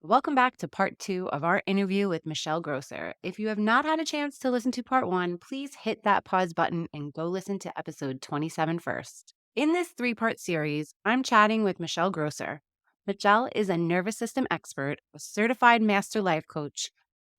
Welcome back to part two of our interview with Michelle Grosser. If you have not had a chance to listen to part one, please hit that pause button and go listen to episode 27 first. In this three-part series, I'm chatting with Michelle Grosser. Michelle is a nervous system expert, a certified master life coach,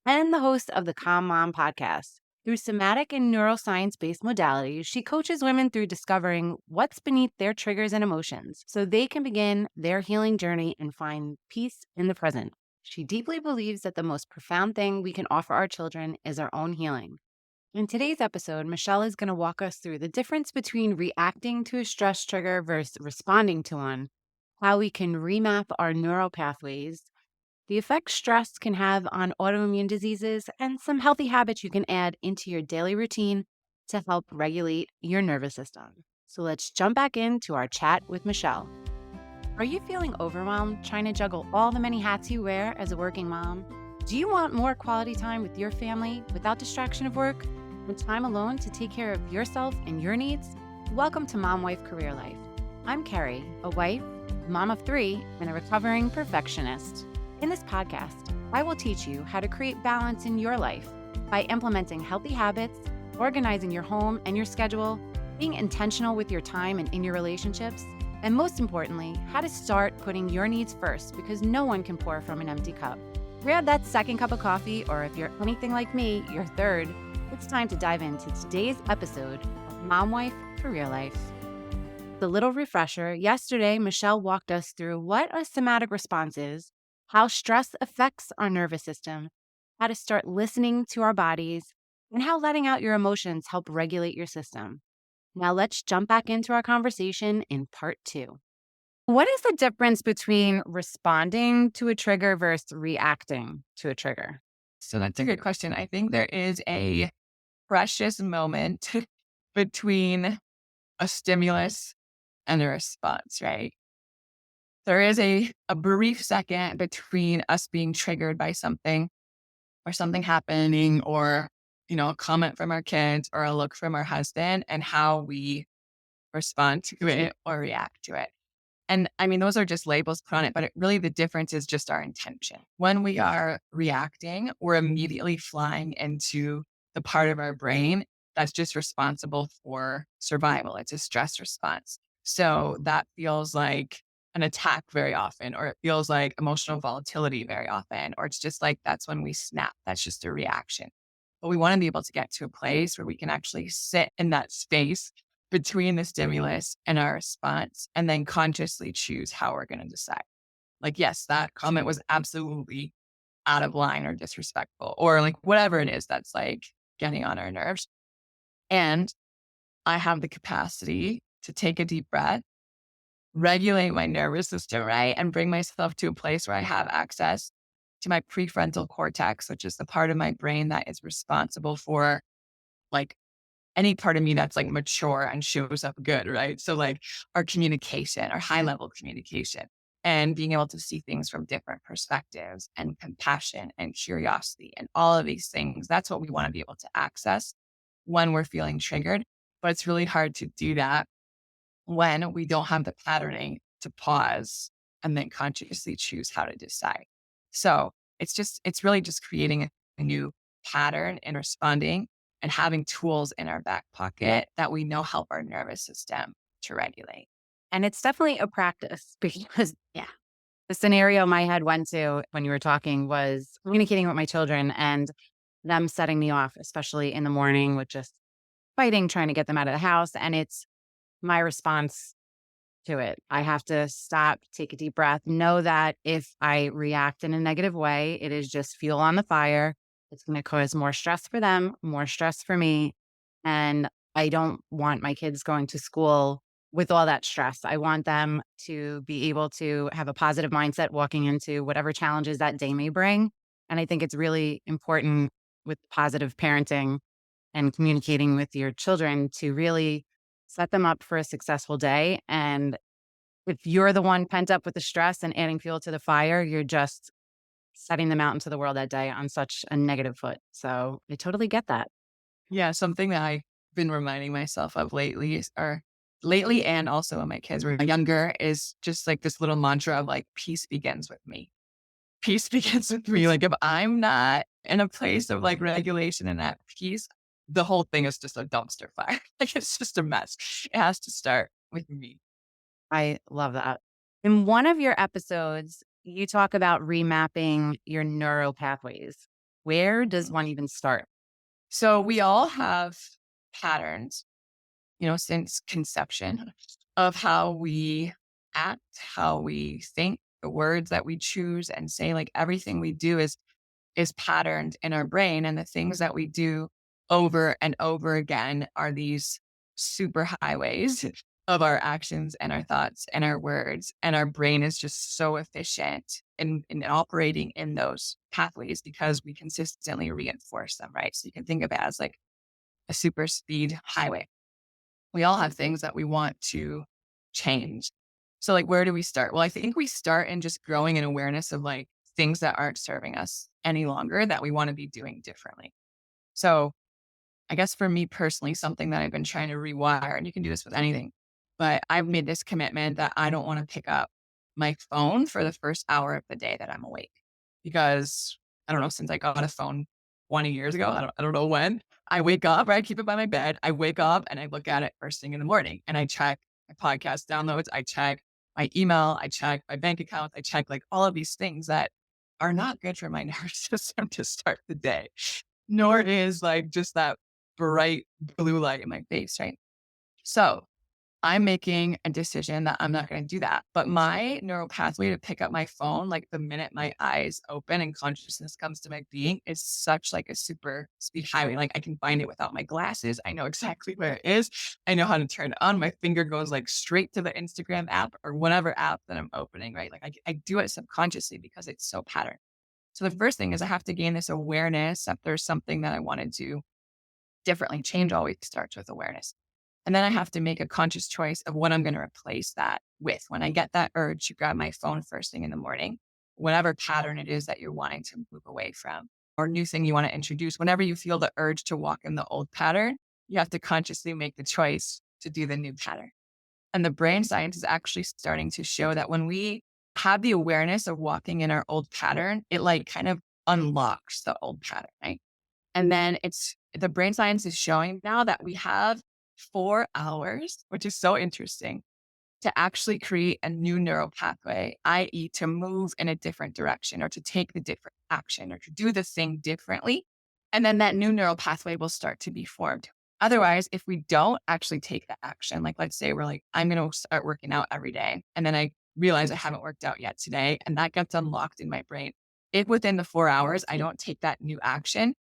and the host of the Calm Mom podcast. Through somatic and neuroscience based modalities, she coaches women through discovering what's beneath their triggers and emotions so they can begin their healing journey and find peace in the present. She deeply believes that the most profound thing we can offer our children is our own healing. In today's episode, Michelle is going to walk us through the difference between reacting to a stress trigger versus responding to one, how we can remap our neuropathways, the effect stress can have on autoimmune diseases, and some healthy habits you can add into your daily routine to help regulate your nervous system. So let's jump back into our chat with Michelle. Are you feeling overwhelmed trying to juggle all the many hats you wear as a working mom? Do you want more quality time with your family without distraction of work and time alone to take care of yourself and your needs? Welcome to Mom Wife Career Life. I'm Carrie, a wife, mom of three, and a recovering perfectionist. In this podcast, I will teach you how to create balance in your life by implementing healthy habits, organizing your home and your schedule, being intentional with your time and in your relationships, and most importantly, how to start putting your needs first because no one can pour from an empty cup. Grab that second cup of coffee, or if you're anything like me, your third. It's time to dive into today's episode of Mom Wife Career Life. The little refresher, yesterday, Michelle walked us through what a somatic response is, how stress affects our nervous system, how to start listening to our bodies, and how letting out your emotions help regulate your system. Now let's jump back into our conversation in part two. What is the difference between responding to a trigger versus reacting to a trigger? So that's a good question. I think there is a precious moment between a stimulus and a response, right? There is a brief second between us being triggered by something or something happening or, a comment from our kids or a look from our husband and how we respond to it or react to it. And I mean, those are just labels put on it, but really the difference is just our intention. When we are reacting, we're immediately flying into the part of our brain that's just responsible for survival. It's a stress response. So that feels like an attack very often, or it feels like emotional volatility very often, or it's just like that's when we snap. That's just a reaction. But we want to be able to get to a place where we can actually sit in that space between the stimulus and our response, and then consciously choose how we're going to decide. Like, yes, that comment was absolutely out of line or disrespectful, or like whatever it is that's like getting on our nerves. And I have the capacity to take a deep breath, regulate my nervous system, right? And bring myself to a place where I have access to my prefrontal cortex, which is the part of my brain that is responsible for like any part of me that's like mature and shows up good, right? So like our communication, our high level communication, and being able to see things from different perspectives and compassion and curiosity and all of these things. That's what we want to be able to access when we're feeling triggered. But it's really hard to do that when we don't have the patterning to pause and then consciously choose how to decide. So it's really just creating a new pattern in responding and having tools in our back pocket that we know help our nervous system to regulate. And it's definitely a practice because, yeah, the scenario my head went to when you were talking was communicating with my children and them setting me off, especially in the morning with just fighting, trying to get them out of the house. And it's my response to it. I have to stop, take a deep breath, know that if I react in a negative way, it is just fuel on the fire. It's going to cause more stress for them, more stress for me. And I don't want my kids going to school with all that stress. I want them to be able to have a positive mindset walking into whatever challenges that day may bring. And I think it's really important with positive parenting and communicating with your children to really set them up for a successful day. And if you're the one pent up with the stress and adding fuel to the fire, you're just setting them out into the world that day on such a negative foot. So I totally get that. Yeah, something that I've been reminding myself of lately and also when my kids were younger is just like this little mantra of like peace begins with me. peace begins with me. Like if I'm not in a place of like regulation and at peace, the whole thing is just a dumpster fire. Like it's just a mess. It has to start with me. I love that. In one of your episodes, you talk about remapping your neuropathways. Where does one even start? So we all have patterns, since conception of how we act, how we think, the words that we choose and say, like everything we do is patterned in our brain. And the things that we do over and over again are these super highways of our actions and our thoughts and our words. And our brain is just so efficient in operating in those pathways because we consistently reinforce them, right? So you can think of it as like a super speed highway. We all have things that we want to change. So, like, where do we start? Well, I think we start in just growing an awareness of like things that aren't serving us any longer that we want to be doing differently. So, I guess for me personally, something that I've been trying to rewire, and you can do this with anything, but I've made this commitment that I don't want to pick up my phone for the first hour of the day that I'm awake. Because I don't know, since I got a phone 20 years ago, I don't know when, I wake up, right? I keep it by my bed. I wake up and I look at it first thing in the morning and I check my podcast downloads. I check my email. I check my bank account. I check like all of these things that are not good for my nervous system to start the day, nor is like just that bright blue light in my face, right? So I'm making a decision that I'm not going to do that. But my neural pathway to pick up my phone, like the minute my eyes open and consciousness comes to my being, is such like a super speed highway. Like I can find it without my glasses. I know exactly where it is. I know how to turn it on. My finger goes like straight to the Instagram app or whatever app that I'm opening, right? Like I do it subconsciously because it's so patterned. So the first thing is I have to gain this awareness that there's something that I want to do differently. Change always starts with awareness. And then I have to make a conscious choice of what I'm going to replace that with. When I get that urge to grab my phone first thing in the morning, whatever pattern it is that you're wanting to move away from or new thing you want to introduce, whenever you feel the urge to walk in the old pattern, you have to consciously make the choice to do the new pattern. And the brain science is actually starting to show that when we have the awareness of walking in our old pattern, it like kind of unlocks the old pattern, right? And then it's the brain science is showing now that we have 4 hours, which is so interesting, to actually create a new neural pathway, i.e., to move in a different direction or to take the different action or to do the thing differently. And then that new neural pathway will start to be formed. Otherwise, if we don't actually take the action, like let's say we're like, I'm going to start working out every day. And then I realize I haven't worked out yet today. And that gets unlocked in my brain. If within the 4 hours, I don't take that new action,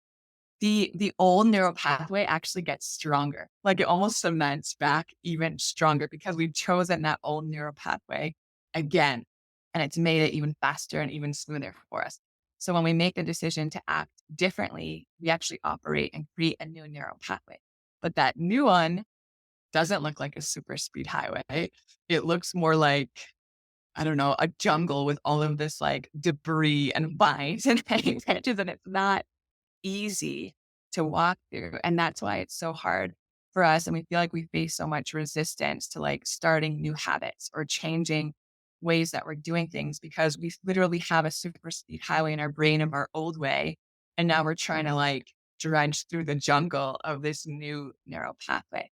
the old neural pathway actually gets stronger. Like it almost cements back even stronger because we've chosen that old neural pathway again, and it's made it even faster and even smoother for us. So when we make a decision to act differently, we actually operate and create a new neural pathway. But that new one doesn't look like a super speed highway. It looks more like, I don't know, a jungle with all of this like debris and vines and branches, and it's not easy to walk through. And that's why it's so hard for us. And we feel like we face so much resistance to like starting new habits or changing ways that we're doing things because we literally have a super speed highway in our brain of our old way. And now we're trying to like dredge through the jungle of this new narrow pathway.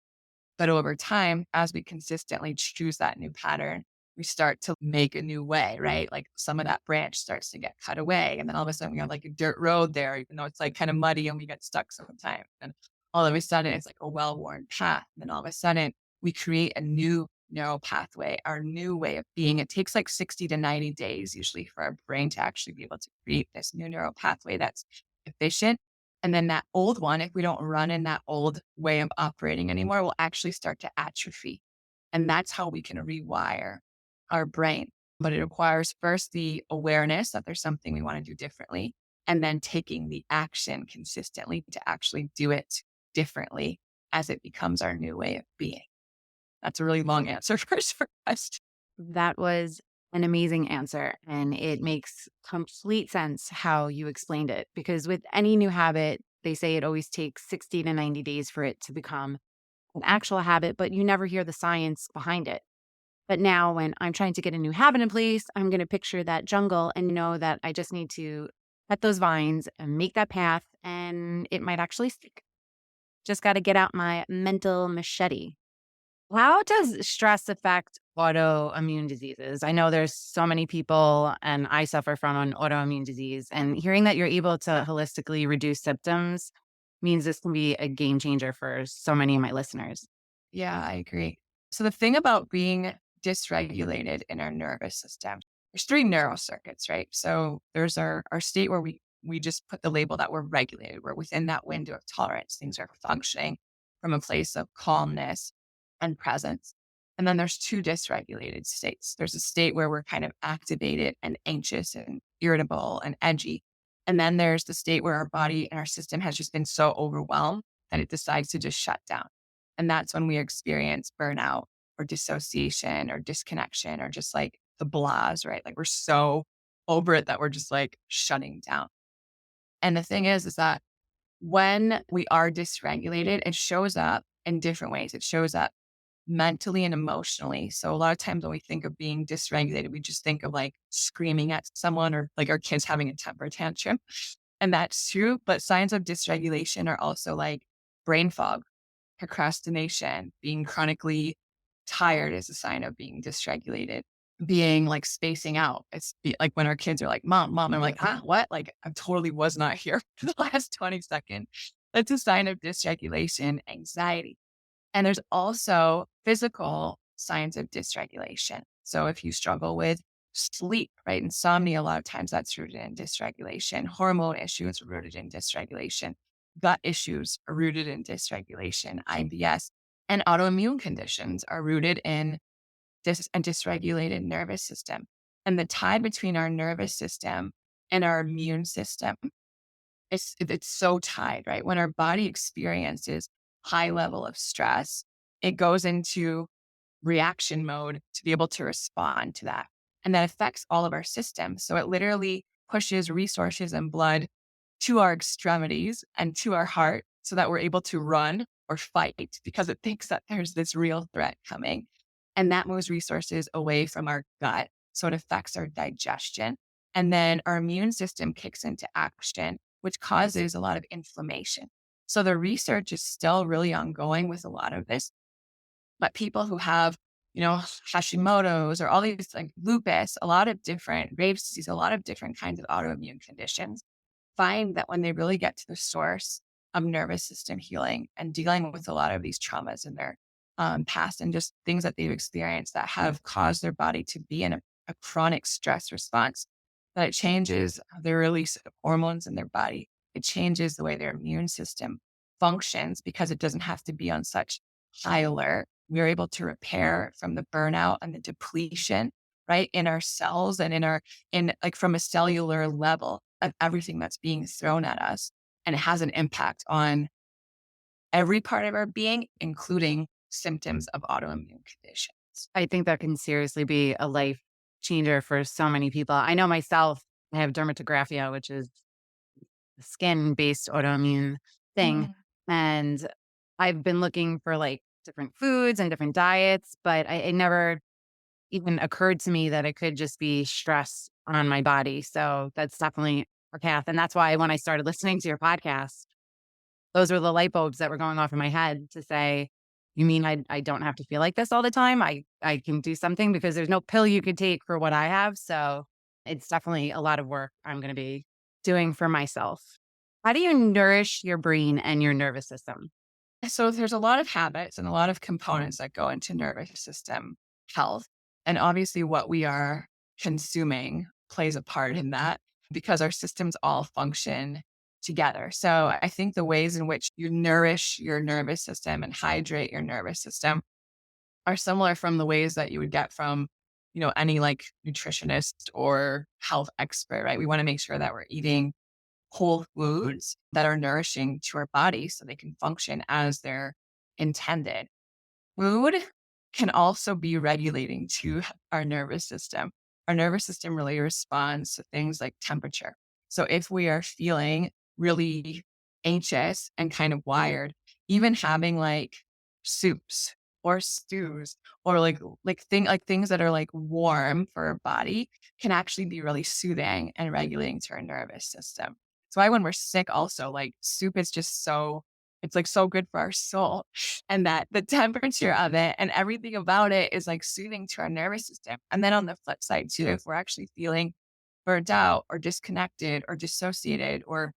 But over time, as we consistently choose that new pattern, we start to make a new way, right? Like some of that branch starts to get cut away. And then all of a sudden we have like a dirt road there, even though it's like kind of muddy and we get stuck sometimes. And all of a sudden it's like a well-worn path. And then all of a sudden we create a new narrow pathway, our new way of being. It takes like 60 to 90 days usually for our brain to actually be able to create this new neural pathway that's efficient. And then that old one, if we don't run in that old way of operating anymore, will actually start to atrophy. And that's how we can rewire our brain. But it requires first the awareness that there's something we want to do differently, and then taking the action consistently to actually do it differently as it becomes our new way of being. That's a really long answer for your question. That was an amazing answer. And it makes complete sense how you explained it. Because with any new habit, they say it always takes 60 to 90 days for it to become an actual habit, but you never hear the science behind it. But now when I'm trying to get a new habit in place, I'm going to picture that jungle and know that I just need to cut those vines and make that path and it might actually stick. Just got to get out my mental machete. How does stress affect autoimmune diseases? I know there's so many people, and I suffer from an autoimmune disease. And hearing that you're able to holistically reduce symptoms means this can be a game changer for so many of my listeners. Yeah, I agree. So the thing about being dysregulated in our nervous system, there's three neural circuits, right? So there's our state where we just put the label that we're regulated. We're within that window of tolerance. Things are functioning from a place of calmness and presence. And then there's two dysregulated states. There's a state where we're kind of activated and anxious and irritable and edgy. And then there's the state where our body and our system has just been so overwhelmed that it decides to just shut down. And that's when we experience burnout or dissociation or disconnection or just like the blahs, right? Like we're so over it that we're just like shutting down. And the thing is that when we are dysregulated, it shows up in different ways. It shows up mentally and emotionally. So a lot of times when we think of being dysregulated, we just think of like screaming at someone or like our kids having a temper tantrum. And that's true. But signs of dysregulation are also like brain fog, procrastination, being chronically tired is a sign of being dysregulated, being like spacing out. Like when our kids are like, mom, I'm like, huh, what? Like I totally was not here for the last 20 seconds. That's a sign of dysregulation, anxiety. And there's also physical signs of dysregulation. So if you struggle with sleep, right? Insomnia, a lot of times that's rooted in dysregulation. Hormone issues are rooted in dysregulation. Gut issues are rooted in dysregulation. IBS and autoimmune conditions are rooted in a dysregulated nervous system. And the tie between our nervous system and our immune system it's so tied, right? When our body experiences high level of stress, it goes into reaction mode to be able to respond to that. And that affects all of our systems. So it literally pushes resources and blood to our extremities and to our heart so that we're able to run or fight because it thinks that there's this real threat coming. And that moves resources away from our gut. So it affects our digestion. And then our immune system kicks into action, which causes a lot of inflammation. So the research is still really ongoing with a lot of this. But people who have, Hashimoto's or all these like lupus, a lot of different Graves' disease, a lot of different kinds of autoimmune conditions, find that when they really get to the source of nervous system healing and dealing with a lot of these traumas in their past and just things that they've experienced that have caused their body to be in a chronic stress response, that it changes the release of hormones in their body. It changes the way their immune system functions because it doesn't have to be on such high alert. We're able to repair from the burnout and the depletion, right, in our cells and in like from a cellular level of everything that's being thrown at us. And it has an impact on every part of our being, including symptoms of autoimmune conditions. I think that can seriously be a life changer for so many people. I know myself, I have dermatographia, which is a skin based autoimmune thing. Mhm. And I've been looking for like different foods and different diets, but it never even occurred to me that it could just be stress on my body. So that's definitely a path. And that's why when I started listening to your podcast, those were the light bulbs that were going off in my head to say, you mean I don't have to feel like this all the time? I can do something because there's no pill you could take for what I have. So it's definitely a lot of work I'm going to be doing for myself. How do you nourish your brain and your nervous system? So there's a lot of habits and a lot of components that go into nervous system health. And obviously, what we are consuming plays a part in that because our systems all function together. So I think the ways in which you nourish your nervous system and hydrate your nervous system are similar from the ways that you would get from, any like nutritionist or health expert, right? We want to make sure that we're eating whole foods that are nourishing to our bodies so they can function as they're intended. Food can also be regulating to our nervous system. Our nervous system really responds to things like temperature. So if we are feeling really anxious and kind of wired, even having like soups or stews or things that are like warm for our body can actually be really soothing and regulating to our nervous system. So why when we're sick also, like soup is just so it's like so good for our soul. And that the temperature of it and everything about it is like soothing to our nervous system. And then on the flip side too, if we're actually feeling burnt out or disconnected or dissociated, or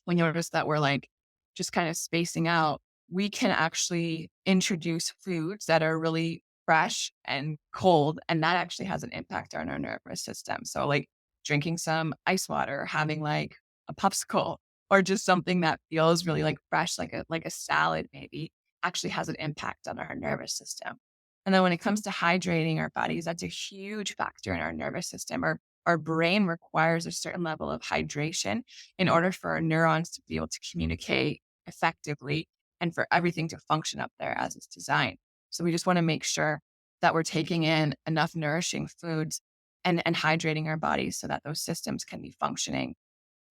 when you notice that we're like just kind of spacing out, we can actually introduce foods that are really fresh and cold. And that actually has an impact on our nervous system. So like drinking some ice water, having like a popsicle, or just something that feels really like fresh, like a salad maybe, actually has an impact on our nervous system. And then when it comes to hydrating our bodies, that's a huge factor in our nervous system. Our brain requires a certain level of hydration in order for our neurons to be able to communicate effectively and for everything to function up there as it's designed. So we just want to make sure that we're taking in enough nourishing foods and hydrating our bodies so that those systems can be functioning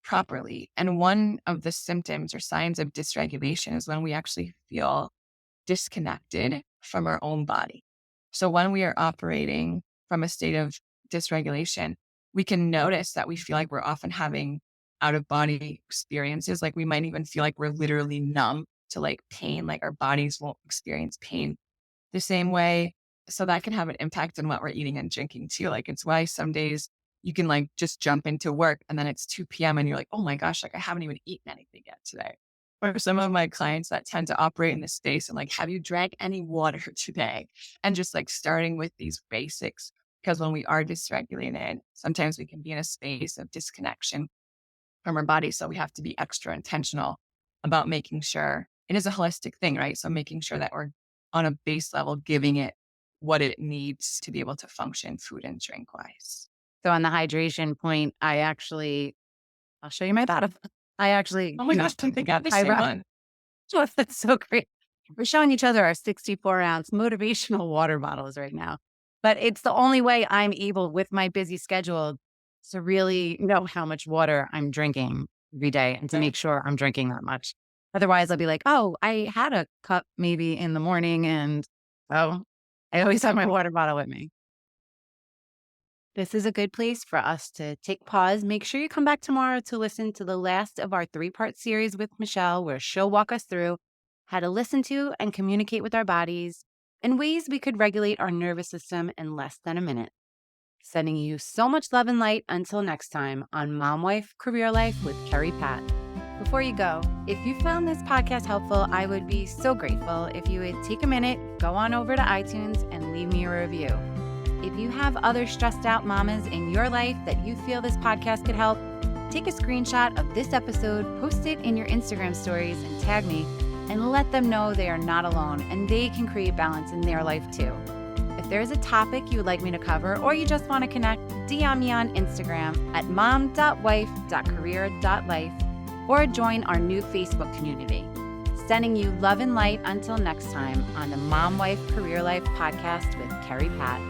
properly. And one of the symptoms or signs of dysregulation is when we actually feel disconnected from our own body. So when we are operating from a state of dysregulation, we can notice that we feel like we're often having out of body experiences. Like we might even feel like we're literally numb to like pain, like our bodies won't experience pain the same way. So that can have an impact on what we're eating and drinking too. Like it's why some days you can like just jump into work and then it's 2 p.m. and you're like, oh my gosh, like I haven't even eaten anything yet today. Or some of my clients that tend to operate in this space and like, have you drank any water today? And just like starting with these basics, because when we are dysregulated, sometimes we can be in a space of disconnection from our body. So we have to be extra intentional about making sure it is a holistic thing, right? So making sure that we're on a base level, giving it what it needs to be able to function food and drink wise. So on the hydration point, I'll show you my bottle. I actually, Oh my gosh, I think I have the I same one. that's so great. We're showing each other our 64-ounce motivational water bottles right now. But it's the only way I'm able, with my busy schedule, to really know how much water I'm drinking every day and to Okay. make sure I'm drinking that much. Otherwise, I'll be like, oh, I had a cup maybe in the morning. And oh, I always have my water bottle with me. This is a good place for us to take pause. Make sure you come back tomorrow to listen to the last of our 3-part series with Michelle, where she'll walk us through how to listen to and communicate with our bodies and ways we could regulate our nervous system in less than a minute. Sending you so much love and light until next time on Mom Wife Career Life with Carrie Pat. Before you go, if you found this podcast helpful, I would be so grateful if you would take a minute, go on over to iTunes and leave me a review. If you have other stressed out mamas in your life that you feel this podcast could help, take a screenshot of this episode, post it in your Instagram stories, and tag me, and let them know they are not alone and they can create balance in their life too. If there is a topic you would like me to cover or you just want to connect, DM me on Instagram at mom.wife.career.life or join our new Facebook community. Sending you love and light until next time on the Mom Wife Career Life podcast with Carrie Pat.